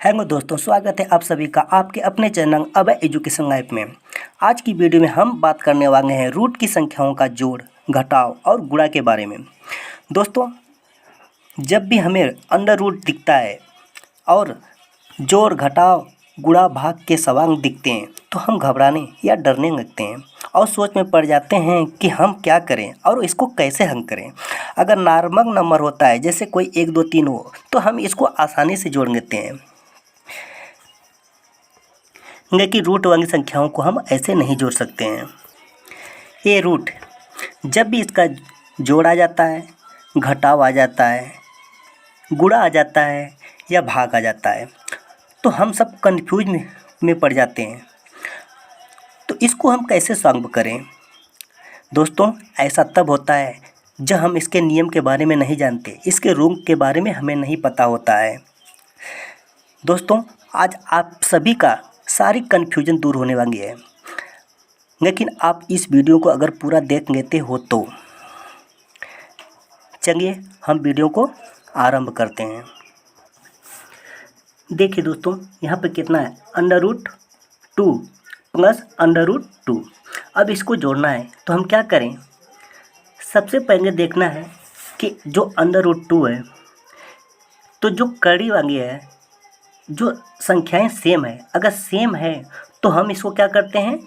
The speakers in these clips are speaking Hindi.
हेलो दोस्तों, स्वागत है आप सभी का आपके अपने चैनल अभय एजुकेशन लाइफ में। आज की वीडियो में हम बात करने वाले हैं रूट की संख्याओं का जोड़, घटाव और गुणा के बारे में। दोस्तों, जब भी हमें अंडर रूट दिखता है और जोड़, घटाव, गुणा, भाग के सवाल दिखते हैं तो हम घबराने या डरने लगते हैं और सोच में पड़ जाते हैं कि हम क्या करें और इसको कैसे हल करें। अगर नॉर्मल नंबर होता है, जैसे कोई 1 2 3 हो, तो हम इसको आसानी से जोड़ लेते हैं, लेकिन रूट वाली संख्याओं को हम ऐसे नहीं जोड़ सकते हैं। ये रूट, जब भी इसका जोड़ आ जाता है, घटाव आ जाता है, गुणा आ जाता है या भाग आ जाता है, तो हम सब कंफ्यूज में पड़ जाते हैं। तो इसको हम कैसे सॉल्व करें? दोस्तों, ऐसा तब होता है जब हम इसके नियम के बारे में नहीं जानते, इसके रूल के बारे में हमें नहीं पता होता है। दोस्तों, आज आप सभी का सारी कन्फ्यूजन दूर होने वाली है, लेकिन आप इस वीडियो को अगर पूरा देख लेते हो तो चलिए हम वीडियो को आरंभ करते हैं। देखिए दोस्तों, यहाँ पे कितना है, √2 प्लस √2। अब इसको जोड़ना है तो हम क्या करें? सबसे पहले देखना है कि जो √2 है, तो जो कड़ी वाली है, जो संख्याएं सेम है, अगर सेम है तो हम इसको क्या करते हैं,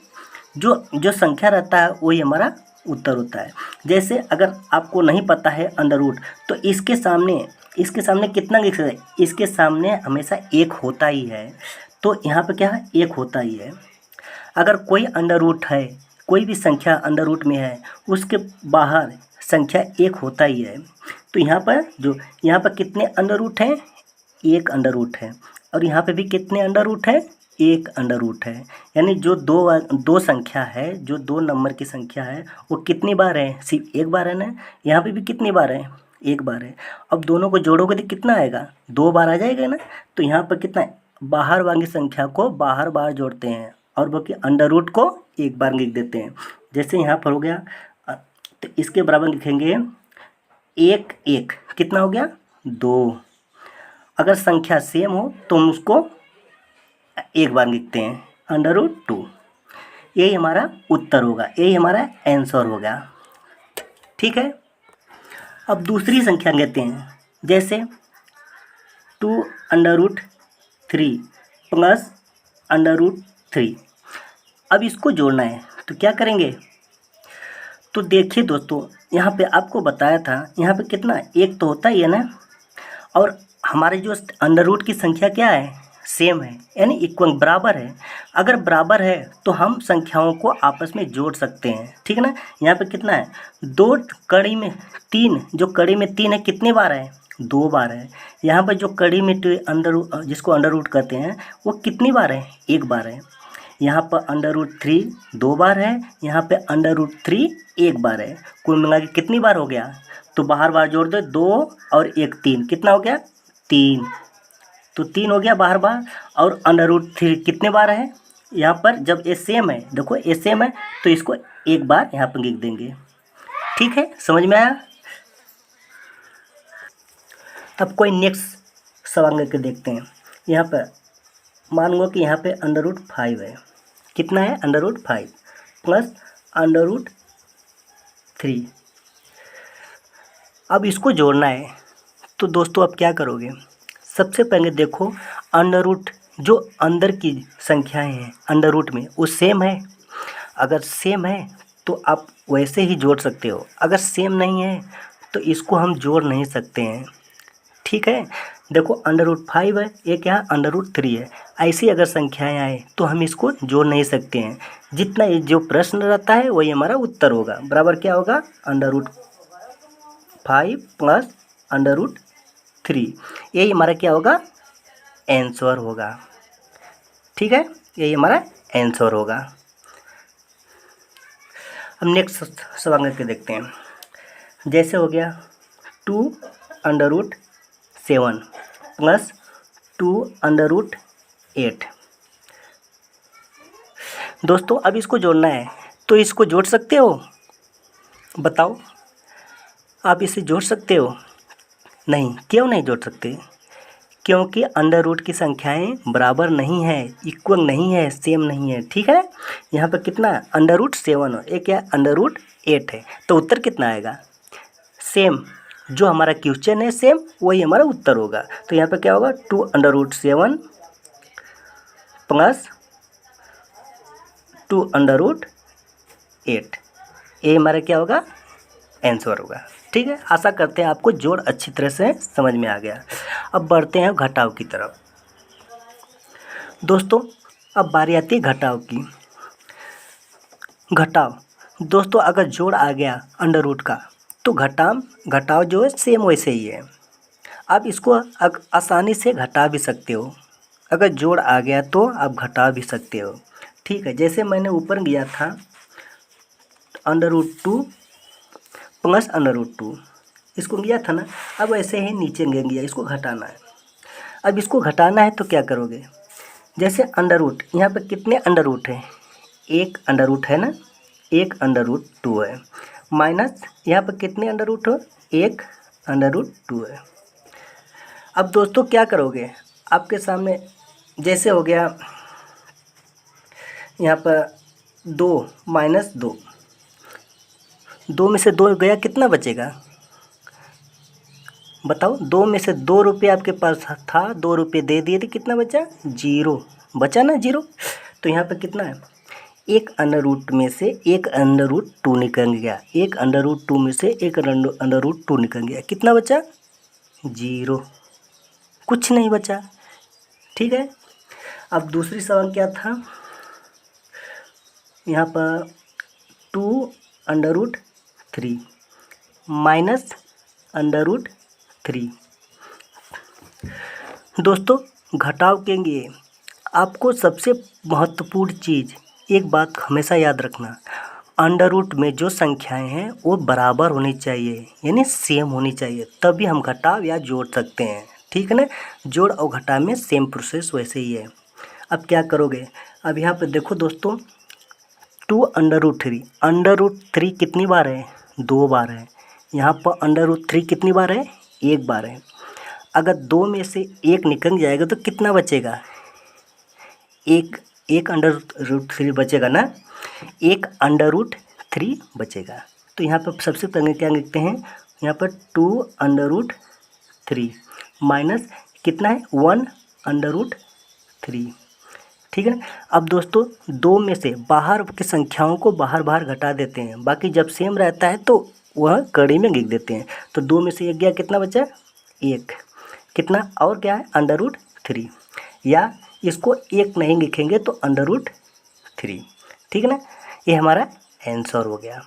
जो संख्या रहता है वही हमारा उत्तर होता है। जैसे अगर आपको नहीं पता है अंडर रूट, तो इसके सामने कितना लिख सकते हैं? इसके सामने हमेशा 1 होता ही है, तो यहाँ पे क्या है, 1 होता ही है। अगर कोई अंडर रूट है, कोई भी संख्या अंडर रूट में है, उसके बाहर संख्या 1 होता ही है। तो यहाँ पर कितने अंडर रूट हैं? 1 अंडर रूट है। और यहाँ पे भी कितने अंडर रूट है? 1 अंडर रूट है। यानी जो दो संख्या है, जो 2 नंबर की संख्या है, वो कितनी बार है? सिर्फ 1 बार है ना। यहाँ पे भी कितनी बार है? 1 बार है। अब दोनों को जोड़ोगे तो कितना आएगा? 2 बार आ जाएगा ना। तो यहाँ पर कितना है? बाहर वाली संख्या को बाहर बार जोड़ते हैं और बाकी अंडर रूट को 1 बार लिख देते हैं। जैसे यहाँ पर हो गया, तो इसके बराबर लिखेंगे 1 1, कितना हो गया? 2। अगर संख्या सेम हो तो हम उसको 1 बार लिखते हैं, √2। यही हमारा उत्तर होगा, यही हमारा आंसर होगा। ठीक है। अब दूसरी संख्या लेते हैं, जैसे 2√3 प्लस √3। अब इसको जोड़ना है तो क्या करेंगे? तो देखिए दोस्तों, यहाँ पे आपको बताया था, यहाँ पे कितना, 1 तो होता ही है ना। और हमारे जो अंडर रूट की संख्या क्या है? सेम है, यानी इक्वल, बराबर है। अगर बराबर है तो हम संख्याओं को आपस में जोड़ सकते हैं, ठीक है ना। यहाँ पे कितना है? 2 कड़ी में 3, जो कड़ी में 3 है, कितने बार है? 2 बार है। यहाँ पर जो कड़ी में जिसको अंडर रूट कहते हैं, वो कितनी बार है? 1 बार है। यहाँ पर √3 2 बार है, यहाँ पे √3 1 बार है। कुल मिला के कितनी बार हो गया? तो बाहर बार जोड़ दो, 2 और 1 3, कितना हो गया? 3। तो 3 हो गया बाहर बार। और √3 कितने बार है? यहाँ पर जब ये सेम है, देखो ये सेम है, तो इसको 1 बार यहाँ पर लिख देंगे। ठीक है, समझ में आया? अब कोई नेक्स्ट सवाल लेकर देखते हैं। यहाँ पर मान लो कि यहाँ पे √5 है। कितना है? √5 प्लस √3। अब इसको जोड़ना है तो दोस्तों अब क्या करोगे? सबसे पहले देखो, अंडर रूट जो अंदर की संख्याएं हैं अंडर रूट में, वो सेम है। अगर सेम है तो आप वैसे ही जोड़ सकते हो, अगर सेम नहीं है तो इसको हम जोड़ नहीं सकते हैं। ठीक है। देखो, √5 है, एक यहाँ √3 है। ऐसी अगर संख्याएं आए तो हम इसको जोड़ नहीं सकते हैं। जितना ये जो प्रश्न रहता है वही हमारा उत्तर होगा। बराबर क्या होगा? √5 प्लस √3। यही हमारा क्या होगा? आंसर होगा। ठीक है, यही हमारा आंसर होगा। अब नेक्स्ट सवाल करके देखते हैं। जैसे हो गया 2√7 प्लस 2√8। दोस्तों, अब इसको जोड़ना है तो इसको जोड़ सकते हो? बताओ, आप इसे जोड़ सकते हो? नहीं, क्यों नहीं जोड़ सकते? क्योंकि अंडर रूट की संख्याएं बराबर नहीं है, इक्वल नहीं है, सेम नहीं है। ठीक है, यहाँ पर कितना है, अंडर रूट 7 है, एक क्या है, अंडर रूट 8 है। तो उत्तर कितना आएगा, सेम, जो हमारा क्वेश्चन है सेम वही हमारा उत्तर होगा। तो यहाँ पर क्या होगा, 2√7 प्लस 2√8, ये हमारा क्या होगा, आंसर होगा। ठीक है, आशा करते हैं आपको जोड़ अच्छी तरह से समझ में आ गया। अब बढ़ते हैं घटाव की तरफ। दोस्तों अब बारी आती है घटाव की। घटाव दोस्तों, अगर जोड़ आ गया अंडर रूट का तो घटाव जो है सेम वैसे ही है। आप इसको आसानी से घटा भी सकते हो, अगर जोड़ आ गया तो आप घटा भी सकते हो। ठीक है, जैसे मैंने ऊपर लिया था √2 प्लस √2, इसको लिया था ना, अब ऐसे ही नीचे लेंगे, इसको घटाना है। अब इसको घटाना है तो क्या करोगे, जैसे अंडर रूट, यहाँ पर कितने अंडर रूट है, एक अंडर रूट है ना, एक √2 है, माइनस यहाँ पर कितने अंडर रूट हो, एक √2 है। अब दोस्तों क्या करोगे, आपके सामने जैसे हो गया यहाँ पर 2 माइनस 2, 2 में से 2 गया, कितना बचेगा बताओ, 2 में से 2 रुपये आपके पास था, 2 रुपये दे दिए थे, कितना बचा, 0 बचा ना, 0। तो यहाँ पर कितना है, एक अंडर रूट में से एक √2 निकल गया, एक √2 में से एक √2 निकल गया, कितना बचा, 0, कुछ नहीं बचा। ठीक है, अब दूसरी सवाल क्या था, यहाँ पर 2√3 माइनस √3। दोस्तों घटाव के लिए आपको सबसे महत्वपूर्ण चीज़ एक बात हमेशा याद रखना, अंडर रूट में जो संख्याएं हैं वो बराबर होनी चाहिए, यानी सेम होनी चाहिए, तभी हम घटाव या जोड़ सकते हैं। ठीक है ना, जोड़ और घटाव में सेम प्रोसेस वैसे ही है। अब क्या करोगे, अब यहाँ पे देखो दोस्तों, 2√3, √3 कितनी बार है, 2 बार है। यहाँ पर √3 कितनी बार है, 1 बार है। अगर 2 में से 1 निकल जाएगा तो कितना बचेगा, एक √3 बचेगा ना, एक √3 बचेगा। तो यहाँ पर सबसे पहले क्या लिखते हैं, यहाँ पर 2√3 माइनस कितना है, 1√3। ठीक है, अब दोस्तों 2 में से बाहर की संख्याओं को बाहर घटा देते हैं, बाकी जब सेम रहता है तो वह कड़ी में लिख देते हैं। तो 2 में से 1 गया, कितना बचा, 1, कितना, और क्या है, √3, या इसको 1 नहीं लिखेंगे तो √3। ठीक है ना, ये हमारा आंसर हो गया।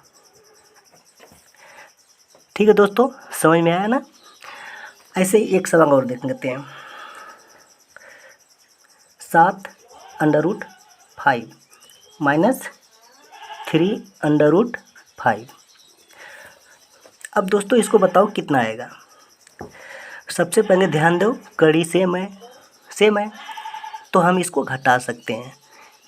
ठीक है दोस्तों, समझ में आया ना। ऐसे ही एक सवाल और देख लेते हैं, 7√5 माइनस 3√5। अब दोस्तों इसको बताओ कितना आएगा। सबसे पहले ध्यान दो, कड़ी सेम है तो हम इसको घटा सकते हैं।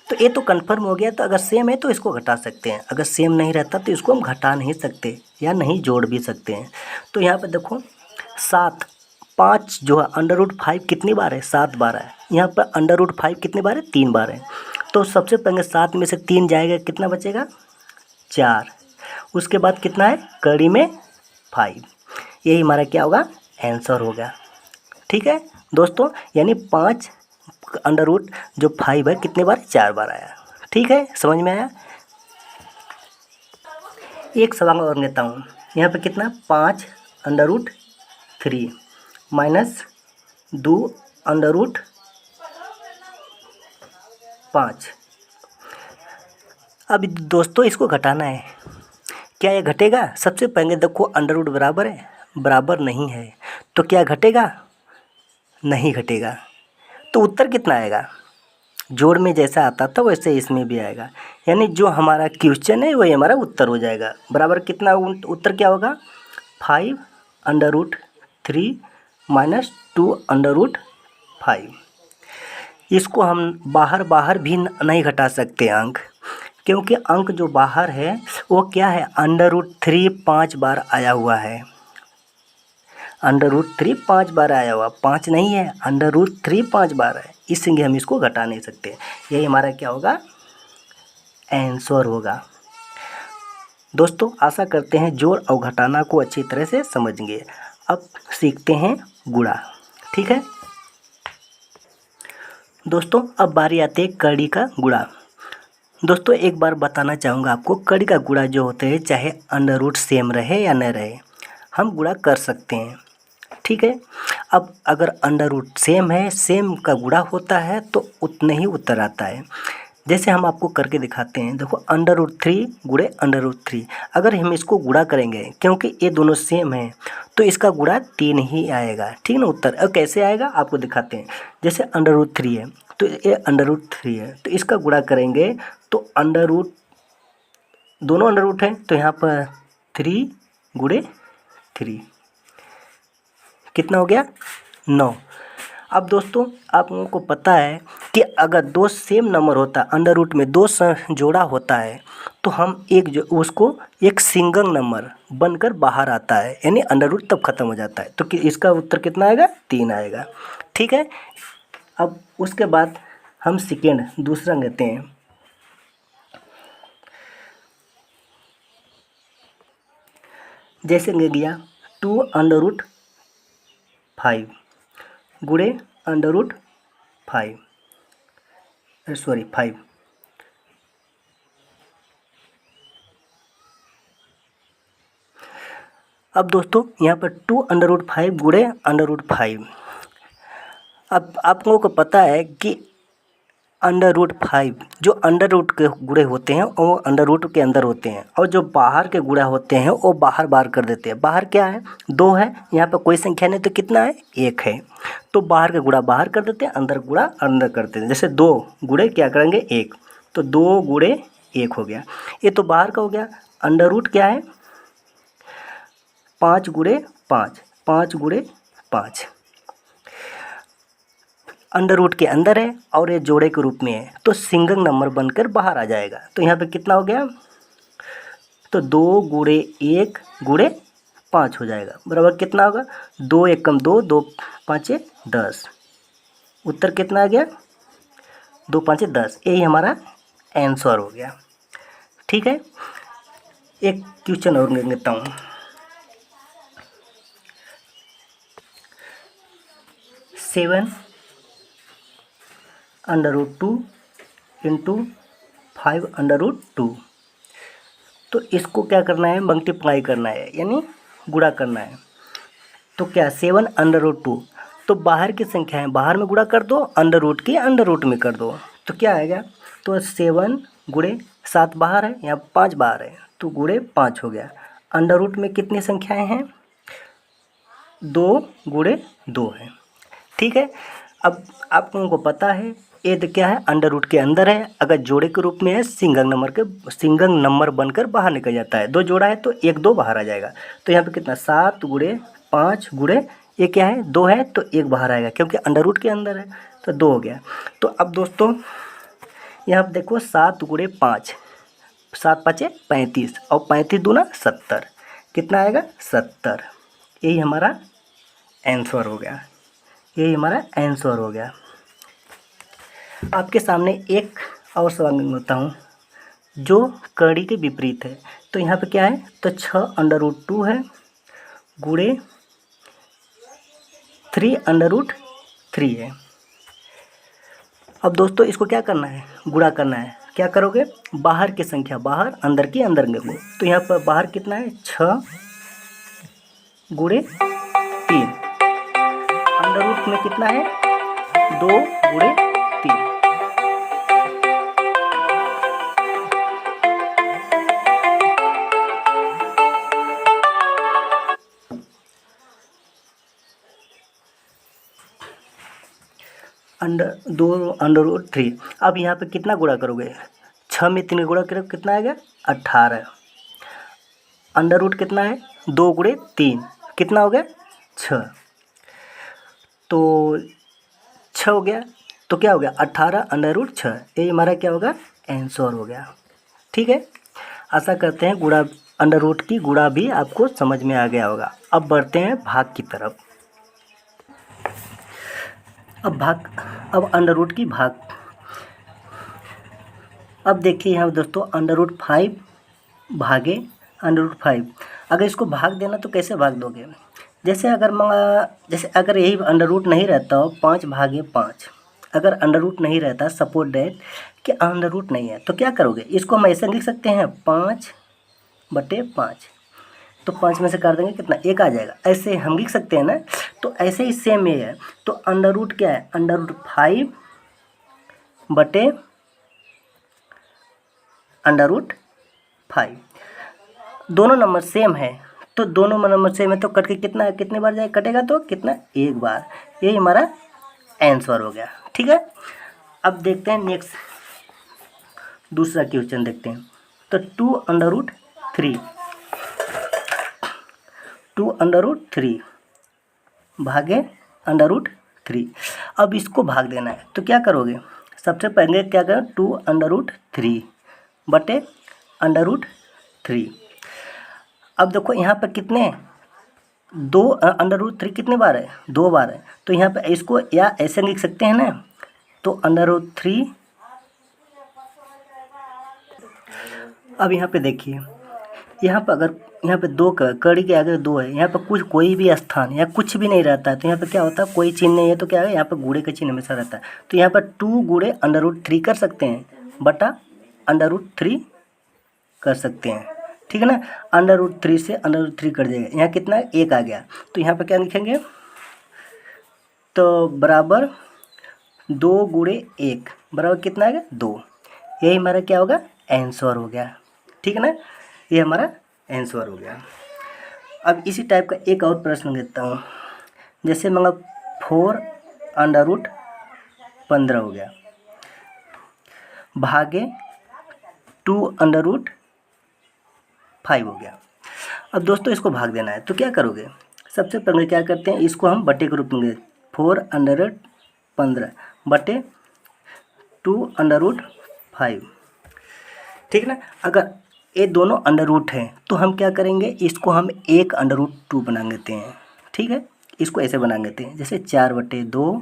तो ये तो कंफर्म हो गया, तो अगर सेम है तो इसको घटा सकते हैं, अगर सेम नहीं रहता तो इसको हम घटा नहीं सकते या नहीं जोड़ भी सकते हैं। तो यहाँ पे देखो 7, 5 जो है √5 कितनी बार है, 7 बार है। यहाँ पर √5 कितनी बार है, 3 बार है। तो सबसे पहले 7 में से 3 जाएगा, कितना बचेगा, 4। उसके बाद कितना है, कड़ी में 5। यही हमारा क्या होगा, आंसर होगा। ठीक है दोस्तों, यानी 5 जो 5 है कितने बार, 4 बार आया। ठीक है, समझ में आया। एक सवाल और लेता हूँ, यहाँ पे कितना, 5√3 माइनस 2√5। अब दोस्तों इसको घटाना है, क्या ये घटेगा, सबसे पहले देखो अंडर रूट बराबर है, बराबर नहीं है, तो क्या घटेगा, नहीं घटेगा। तो उत्तर कितना आएगा, जोड़ में जैसा आता था वैसे इसमें भी आएगा, यानी जो हमारा क्वेश्चन है वही हमारा उत्तर हो जाएगा। बराबर कितना, उत्तर क्या होगा, 5√3 माइनस 2√5। इसको हम बाहर भी नहीं घटा सकते अंक, क्योंकि अंक जो बाहर है वो क्या है, √3 5 बार आया हुआ है। अंडर रूट 3 5 बार आया हुआ, 5 नहीं है, अंडर रूट 3 5 बार है, इसलिए हम इसको घटा नहीं सकते। यही हमारा क्या होगा, आंसर होगा। दोस्तों आशा करते हैं जोड़ और घटाना को अच्छी तरह से समझेंगे। अब सीखते हैं गुणा, ठीक है दोस्तों। अब बारी आती है कड़ी का गुणा। दोस्तों एक बार बताना चाहूँगा आपको, कड़ी का गुणा जो होते हैं, चाहे अंडर रूट सेम रहे या न रहे, हम गुणा कर सकते हैं, ठीक है। अब अगर अंडर रूट सेम है, सेम का गुणा होता है तो उतने ही उत्तर आता है। जैसे हम आपको करके दिखाते हैं, देखो अंडर रूट 3 गुणे अंडर रूट 3, अगर हम इसको गुणा करेंगे क्योंकि ये दोनों सेम हैं तो इसका गुणा 3 ही आएगा, ठीक ना उत्तर। अब कैसे आएगा आपको दिखाते हैं। जैसे अंडर रूट 3 है तो ये अंडर रूट 3 है, तो इसका गुणा करेंगे तो अंडर रूट, दोनों अंडर रूट हैं तो यहाँ पर 3 गुणे 3 कितना हो गया, 9। अब दोस्तों आप लोगों को पता है कि अगर दो सेम नंबर होता है, अंडर रूट में दो जोड़ा होता है, तो हम उसको एक सिंगल नंबर बनकर बाहर आता है, यानी अंडर रूट तब खत्म हो जाता है। तो इसका उत्तर कितना आएगा, 3 आएगा, ठीक है। अब उसके बाद हम सेकेंड दूसरा लेते हैं। जैसे ले लिया 2 अंडर रूट 5 गुणे अंडर रूट 5 अब दोस्तों यहाँ पर 2 अंडर रूट 5 गुणे अंडर रूट 5। अब आप लोगों को पता है कि अंडर रूट 5 जो अंडर रूट के गुणे होते हैं वो अंडर रूट के अंदर होते हैं, और जो बाहर के गुणा होते हैं वो बाहर बाहर कर देते हैं। बाहर क्या है, 2 है, यहाँ पर कोई संख्या नहीं तो कितना है, 1 है, तो बाहर के गुणा बाहर कर देते हैं, अंदर गुणा अंदर करते हैं। जैसे 2 गुणे क्या करेंगे 1, तो 2 गुणे 1 हो गया, ये तो बाहर का हो गया। अंडर रूट क्या है, 5 गुणे 5, 5 गुणे 5 अंडर रूट के अंदर है और ये जोड़े के रूप में है, तो सिंगल नंबर बनकर बाहर आ जाएगा। तो यहाँ पे कितना हो गया, तो 2 गुणे 1 गुणे 5 हो जाएगा, बराबर कितना होगा, 2 1 कम 2, 2 5 10, उत्तर कितना आ गया, 2 5 10। यही हमारा आंसर हो गया, ठीक है। एक क्वेश्चन और ले लेता हूँ। 7 under root 2 into 5 under root 2, तो इसको क्या करना है, मल्टीप्लाई करना है, यानी गुणा करना है। तो क्या 7 अंडर रूट 2, तो बाहर की संख्या है, बाहर में गुणा कर दो, अंडर रूट की अंडर रूट में कर दो, तो क्या आएगा, तो 7 गुणे 7 बाहर है, यहाँ 5 बाहर है, तो गुणे 5 हो गया। अंडर रूट में कितनी संख्याएं हैं, 2 गुणे 2 है, ठीक है। अब आप लोगों को पता है ये तो क्या है, अंडर रूट के अंदर है, अगर जोड़े के रूप में है सिंगल नंबर बनकर बाहर निकल जाता है। 2 जोड़ा है तो 1 2 बाहर आ जाएगा। तो यहाँ पे कितना, 7 गुणे 5 गुणे ये क्या है, 2 है, तो 1 बाहर आएगा क्योंकि अंडर रूट के अंदर है, तो 2 हो गया। तो अब दोस्तों यहाँ पे देखो 7 गुणे 5, 7 5 35 और 35 दूना 70, कितना आएगा, 70। यही हमारा आंसर हो गया, यही हमारा आंसर हो गया। आपके सामने एक और सवाल होता हूँ जो कड़ी के विपरीत है। तो यहाँ पे क्या है, तो 6 अंडर रूट 2 है गुणे 3 अंडर रूट 3 है। अब दोस्तों इसको क्या करना है, गुणा करना है। क्या करोगे, बाहर की संख्या बाहर, अंदर की अंदर लेंगे। तो यहाँ पर बाहर कितना है, 6 गुणे 3, अंडर रूट में कितना है, 2 गुणे 3। Under root 3। अब यहाँ पे कितना गुणा करोगे, 6 में 3 गुणा करोगे कितना आएगा, 18। अंडर रूट कितना है, 2 गुणे 3 कितना हो गया, 6। तो 6 हो गया, तो क्या हो गया, 18 अंडर रूट 6। ये हमारा क्या होगा, आंसर हो गया, ठीक है। आशा करते हैं गुणा अंडर रूट की गुणा भी आपको समझ में आ गया होगा। अब बढ़ते हैं भाग की तरफ। अब अंडर रूट की भाग। अब देखिए यहाँ दोस्तों, अंडर रूट 5 भागे अंडर रूट 5। अगर इसको भाग देना तो कैसे भाग दोगे? जैसे अगर यही अंडर रूट नहीं रहता हो 5 भागे 5, अगर अंडर रूट नहीं रहता, सपोज डेट कि अंडर रूट नहीं है, तो क्या करोगे? इसको हम ऐसे लिख सकते हैं 5/5, तो 5 में से काट देंगे कितना? 1 आ जाएगा। ऐसे हम लिख सकते हैं ना। तो ऐसे ही सेम ये है। तो अंडर रूट क्या है? अंडर रूट 5 बटे अंडर रूट 5। दोनों नंबर सेम है, तो दोनों नंबर सेम है तो कट के कितने बार जाए कटेगा? तो कितना? 1 बार। यही हमारा आंसर हो गया। ठीक है, अब देखते हैं नेक्स्ट, दूसरा क्वेश्चन देखते हैं। तो 2 अंडर रूट 3 भागे अंडर रूट 3। अब इसको भाग देना है तो क्या करोगे? सबसे पहले क्या करें? 2 अंडर रूट 3 बटे अंडर रूट 3। अब देखो यहाँ पर कितने, 2 अंडर रूट 3 कितने बार है? 2 बार है। तो यहाँ पे इसको या ऐसे लिख सकते हैं ना। तो अंडर रूट 3। अब यहाँ पे देखिए, यहाँ पर अगर यहाँ पे 2 कड़ी के आगे 2 है, यहाँ पर कोई भी स्थान या कुछ भी नहीं रहता है, तो यहाँ पे क्या होता है? कोई चिन्ह नहीं है तो क्या है? यहाँ पर गुणे का चिन्ह हमेशा रहता है। तो यहाँ पर 2 गुणे अंडर रूट 3 कर सकते हैं बटा अंडर रूट 3 कर सकते हैं। ठीक है ना। अंडर रूट 3 से अंडर रूट 3 कट जाएगा। यहाँ कितना? 1 आ गया। तो यहाँ पर क्या लिखेंगे? तो बराबर 2 गुणे 1 बराबर कितना आ गया? 2। यही हमारा क्या होगा? आंसर हो गया। ठीक है ना, ये हमारा आंसर हो गया। अब इसी टाइप का एक और प्रश्न देता हूँ। जैसे मतलब 4 अंडर रूट 15 हो गया भागे 2 अंडर रूट 5 हो गया। अब दोस्तों इसको भाग देना है तो क्या करोगे? सबसे पहले क्या करते हैं? इसको हम बटे के रूप में 4 अंडर रूट 15 बटे 2 अंडर रूट 5। ठीक है ना। अगर ये दोनों अंडर रूट हैं तो हम क्या करेंगे? इसको हम 1 अंडर रूट 2 बना लेते हैं। ठीक है, इसको ऐसे बना लेते हैं जैसे 4/2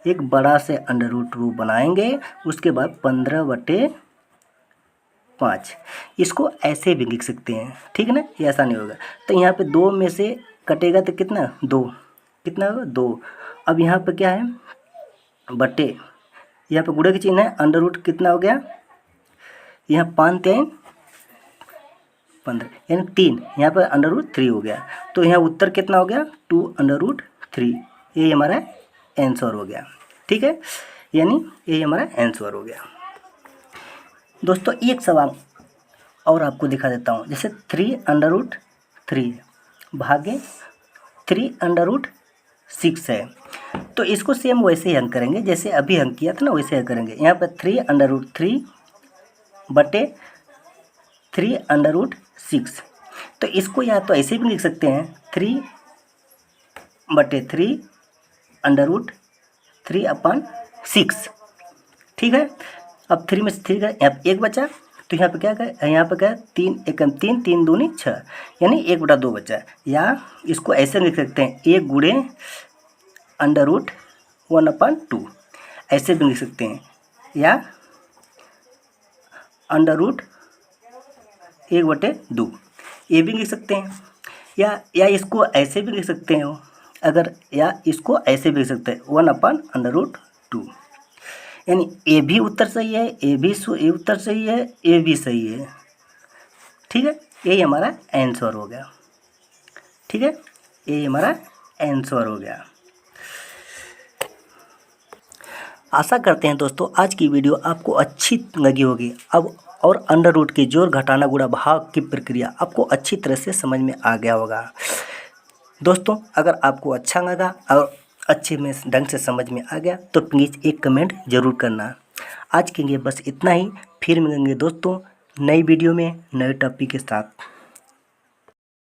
एक बड़ा से अंडर रूट 2 बनाएंगे। उसके बाद 15/5 इसको ऐसे भी लिख सकते हैं। ठीक है ना, ये ऐसा नहीं होगा। तो यहाँ पे 2 में से कटेगा तो कितना? 2। कितना होगा? 2। अब यहाँ पे क्या है? बटे, यहाँ पे गुणे का चिन्ह है। अंडर रूट कितना हो गया? यहाँ 5×3 15 यानी 3। यहाँ पर अंडर रूट 3 हो गया। तो यहाँ उत्तर कितना हो गया? 2 अंडर रूट 3। ये हमारा आंसर हो गया। ठीक है, यानी ये हमारा आंसर हो गया। दोस्तों एक सवाल और आपको दिखा देता हूँ। जैसे 3 अंडर रूट 3 भागे 3 अंडर रूट 6 है, तो इसको सेम वैसे ही अंक करेंगे जैसे अभी अंक किया था ना, वैसे अंक करेंगे। यहाँ पर 3 अंडर रूट 3 बटे 3 अंडर रूट 6। तो इसको या तो ऐसे भी लिख सकते हैं 3/3 अंडर रूट 3/6। ठीक है, अब 3 में से 3 का यहाँ 1 बचा। तो यहाँ पे क्या है? यहाँ पे क्या है? 3 × 3 3 दूनी 6 यानी 1/2 बचा। या इसको ऐसे लिख सकते हैं 1 गुणे अंडर रूट 1/2 ऐसे भी लिख सकते हैं। या अंडर रूट 1/2 ये भी लिख सकते हैं। या इसको ऐसे भी लिख सकते हैं अगर, या इसको ऐसे भी लिख सकते हैं 1/√2। यानी ए भी उत्तर सही है, ए उत्तर सही है, ए भी सही है। ठीक है, यही हमारा आंसर हो गया। ठीक है, यही हमारा आंसर हो गया। आशा करते हैं दोस्तों आज की वीडियो आपको अच्छी लगी होगी। अब और अंडर रूट के जोड़ घटाना गुणा भाग की प्रक्रिया आपको अच्छी तरह से समझ में आ गया होगा। दोस्तों अगर आपको अच्छा लगा और अच्छे में ढंग से समझ में आ गया तो प्लीज़ एक कमेंट ज़रूर करना। आज के लिए बस इतना ही। फिर मिलेंगे दोस्तों नई वीडियो में नए टॉपिक के साथ।